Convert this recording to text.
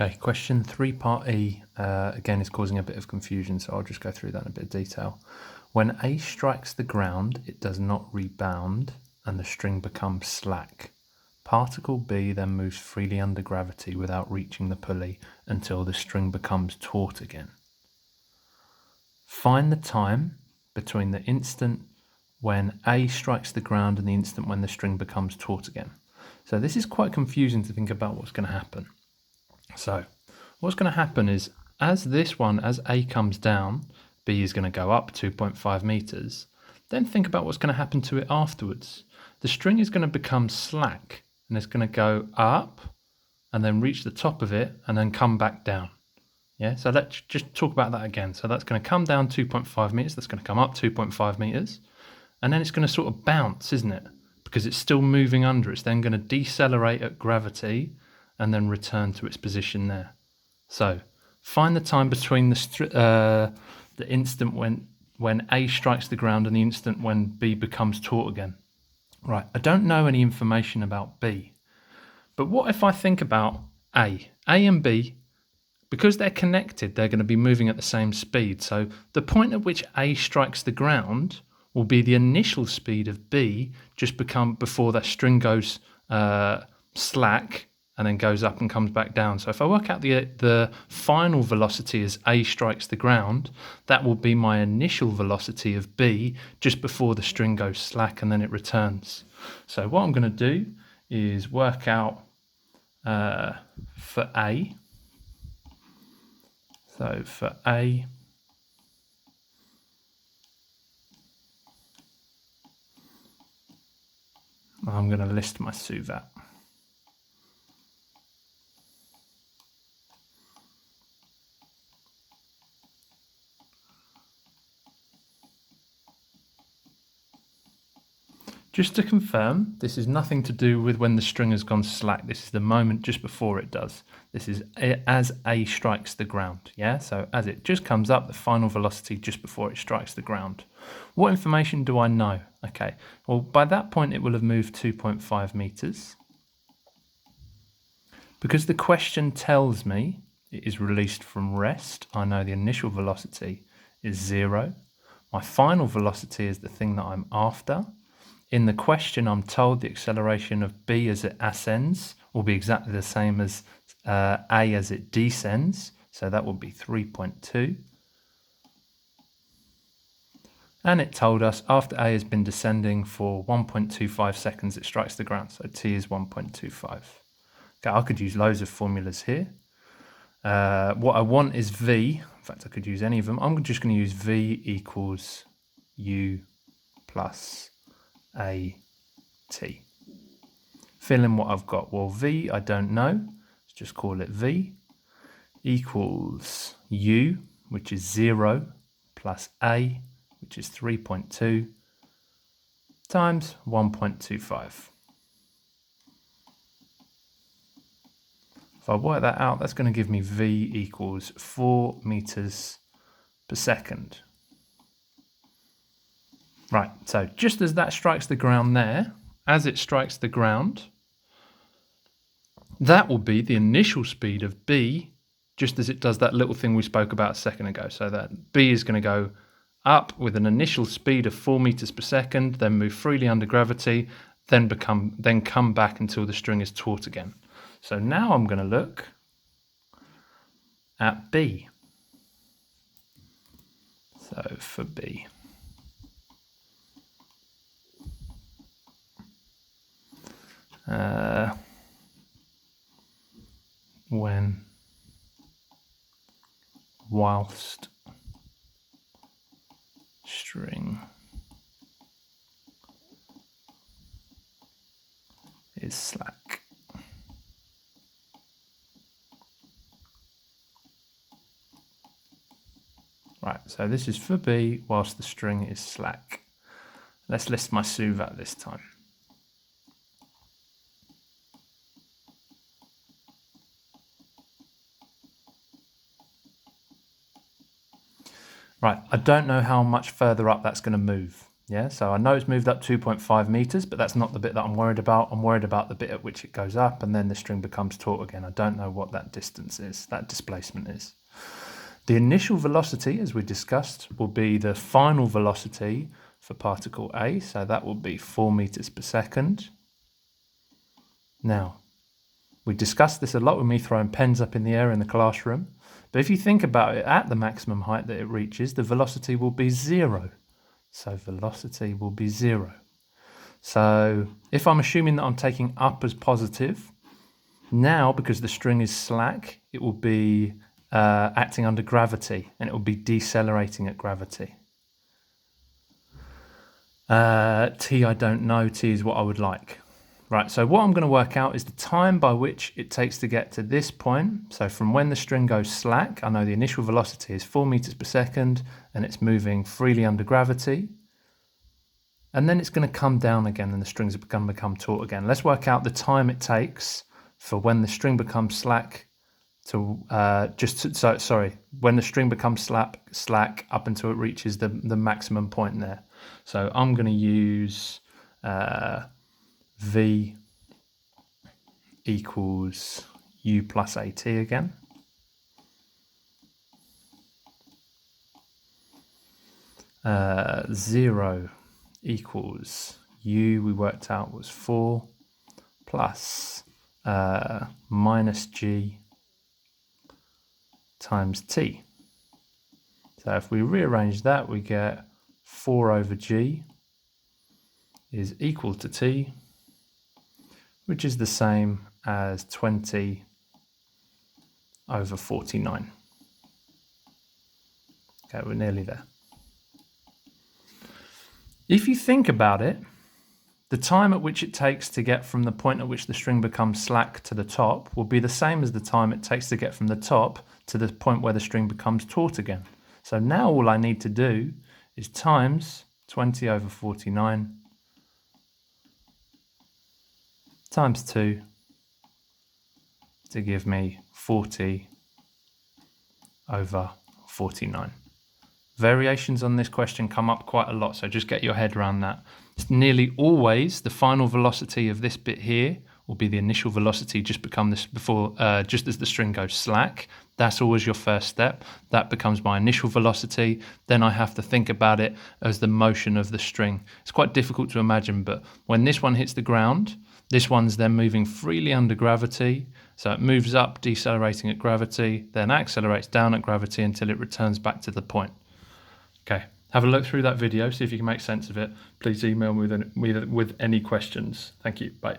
Okay, question 3 part E, again is causing a bit of confusion, so I'll just go through that in a bit of detail. When A strikes the ground, it does not rebound and the string becomes slack. Particle B then moves freely under gravity without reaching the pulley until the string becomes taut again. Find the time between the instant when A strikes the ground and the instant when the string becomes taut again. So this is quite confusing to think about what's going to happen. So what's going to happen is as A comes down, B is going to go up 2.5 meters. Then think about what's going to happen to it afterwards. The string is going to become slack and it's going to go up and then reach the top of it and then come back down. Yeah, so let's just talk about that again. So that's going to come down 2.5 meters. That's going to come up 2.5 meters. And then it's going to sort of bounce, isn't it? Because it's still moving under. It's then going to decelerate at gravity and then return to its position there. So find the time between the instant when A strikes the ground and the instant when B becomes taut again. Right, I don't know any information about B. But what if I think about A? A and B, because they're connected, they're going to be moving at the same speed. So the point at which A strikes the ground will be the initial speed of B just before that string goes slack and then goes up and comes back down. So if I work out the final velocity as A strikes the ground, that will be my initial velocity of B just before the string goes slack and then it returns. So what I'm going to do is work out for A. So for A, I'm going to list my SUVAT. Just to confirm, this is nothing to do with when the string has gone slack. This is the moment just before it does. This is as A strikes the ground, yeah? So as it just comes up, the final velocity just before it strikes the ground. What information do I know? Okay, well, by that point, it will have moved 2.5 meters. Because the question tells me it is released from rest, I know the initial velocity is 0. My final velocity is the thing that I'm after. In the question, I'm told the acceleration of B as it ascends will be exactly the same as A as it descends. So that will be 3.2. And it told us after A has been descending for 1.25 seconds, it strikes the ground. So T is 1.25. Okay, I could use loads of formulas here. What I want is V. In fact, I could use any of them. I'm just going to use V equals U plus AT. Fill in what I've got. Well, V, I don't know. Let's just call it V equals U, which is 0, plus A, which is 3.2, times 1.25. If I work that out, that's going to give me V equals 4 meters per second. Right, so just as that strikes the ground there, as it strikes the ground, that will be the initial speed of B, just as it does that little thing we spoke about a second ago. So that B is going to go up with an initial speed of 4 meters per second, then move freely under gravity, then come back until the string is taut again. So now I'm going to look at B. So for B. Whilst string is slack. Right, so this is for B whilst the string is slack. Let's list my SUVAT this time. Right, I don't know how much further up that's going to move. Yeah, so I know it's moved up 2.5 meters, but that's not the bit that I'm worried about. I'm worried about the bit at which it goes up and then the string becomes taut again. I don't know what that distance is, that displacement is. The initial velocity, as we discussed, will be the final velocity for particle A, so that will be 4 meters per second. Now, we discussed this a lot with me throwing pens up in the air in the classroom, but if you think about it, at the maximum height that it reaches, the velocity will be 0. So velocity will be 0. So if I'm assuming that I'm taking up as positive, now because the string is slack, it will be acting under gravity and it will be decelerating at gravity. T I don't know, T is what I would like. Right, so what I'm going to work out is the time by which it takes to get to this point. So from when the string goes slack, I know the initial velocity is 4 meters per second and it's moving freely under gravity. And then it's going to come down again and the strings are going to become taut again. Let's work out the time it takes for when the string becomes slack to when the string becomes slack up until it reaches the maximum point there. So I'm going to use V equals U plus AT again. Zero equals U, we worked out was 4 plus minus G times T. So if we rearrange that, we get 4 over G is equal to T, which is the same as 20 over 49. Okay, we're nearly there. If you think about it, the time at which it takes to get from the point at which the string becomes slack to the top will be the same as the time it takes to get from the top to the point where the string becomes taut again. So now all I need to do is times 20 over 49 times 2 to give me 40 over 49. Variations on this question come up quite a lot, so just get your head around that. It's nearly always the final velocity of this bit here will be the initial velocity just as the string goes slack. That's always your first step. That becomes my initial velocity. Then I have to think about it as the motion of the string. It's quite difficult to imagine, but when this one hits the ground, this one's then moving freely under gravity. So it moves up, decelerating at gravity, then accelerates down at gravity until it returns back to the point. Okay, have a look through that video, see if you can make sense of it. Please email me with any questions. Thank you, bye.